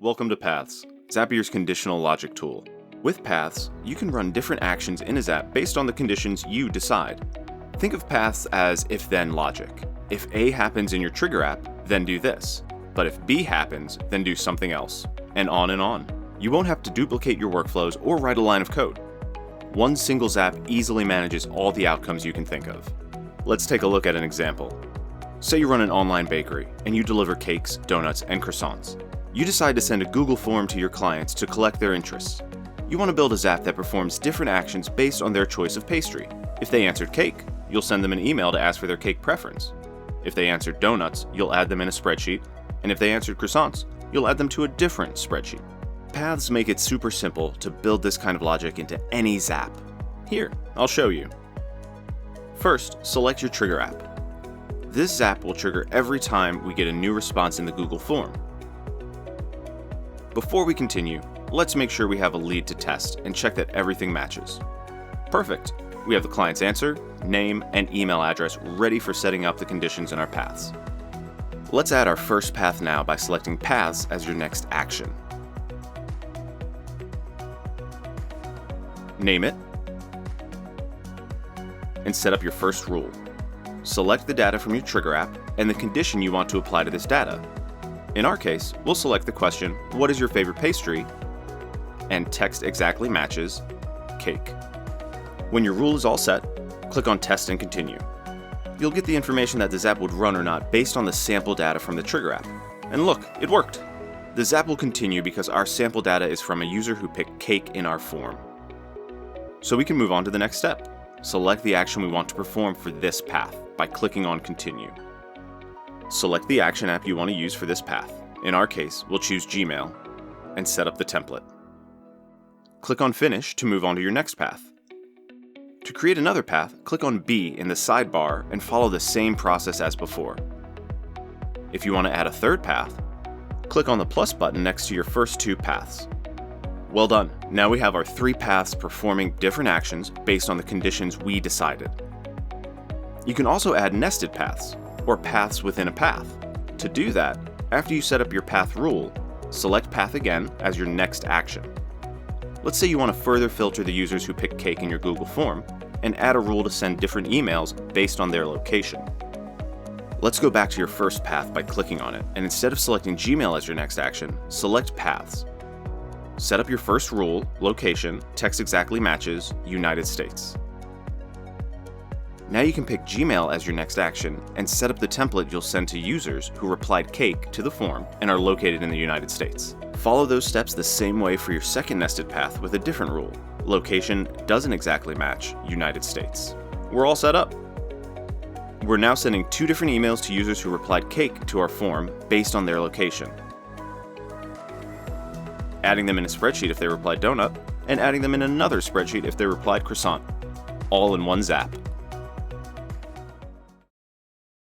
Welcome to Paths, Zapier's conditional logic tool. With Paths, you can run different actions in a Zap based on the conditions you decide. Think of Paths as if-then logic. If A happens in your trigger app, then do this. But if B happens, then do something else. And on and on. You won't have to duplicate your workflows or write a line of code. One single Zap easily manages all the outcomes you can think of. Let's take a look at an example. Say you run an online bakery, and you deliver cakes, donuts, and croissants. You decide to send a Google form to your clients to collect their interests. You want to build a Zap that performs different actions based on their choice of pastry. If they answered cake, you'll send them an email to ask for their cake preference. If they answered donuts, you'll add them in a spreadsheet, and if they answered croissants, you'll add them to a different spreadsheet. Paths make it super simple to build this kind of logic into any Zap. Here, I'll show you. First, select your trigger app. This Zap will trigger every time we get a new response in the Google form. Before we continue, let's make sure we have a lead to test and check that everything matches. Perfect. We have the client's answer, name, and email address ready for setting up the conditions in our paths. Let's add our first path now by selecting Paths as your next action. Name it, and set up your first rule. Select the data from your trigger app and the condition you want to apply to this data. In our case, we'll select the question, "What is your favorite pastry?" and text exactly matches cake. When your rule is all set, click on Test and Continue. You'll get the information that the Zap would run or not based on the sample data from the trigger app. And look, it worked! The Zap will continue because our sample data is from a user who picked cake in our form. So we can move on to the next step. Select the action we want to perform for this path by clicking on Continue. Select the action app you want to use for this path. In our case, we'll choose Gmail, and set up the template. Click on Finish to move on to your next path. To create another path, click on B in the sidebar and follow the same process as before. If you want to add a third path, click on the plus button next to your first two paths. Well done. Now we have our three paths performing different actions based on the conditions we decided. You can also add nested paths, or paths within a path. To do that, after you set up your path rule, select Path again as your next action. Let's say you want to further filter the users who pick cake in your Google form, and add a rule to send different emails based on their location. Let's go back to your first path by clicking on it, and instead of selecting Gmail as your next action, select Paths. Set up your first rule, location, text exactly matches, United States. Now you can pick Gmail as your next action and set up the template you'll send to users who replied cake to the form and are located in the United States. Follow those steps the same way for your second nested path with a different rule. Location doesn't exactly match United States. We're all set up. We're now sending two different emails to users who replied cake to our form based on their location. Adding them in a spreadsheet if they replied donut, and adding them in another spreadsheet if they replied croissant, all in one Zap.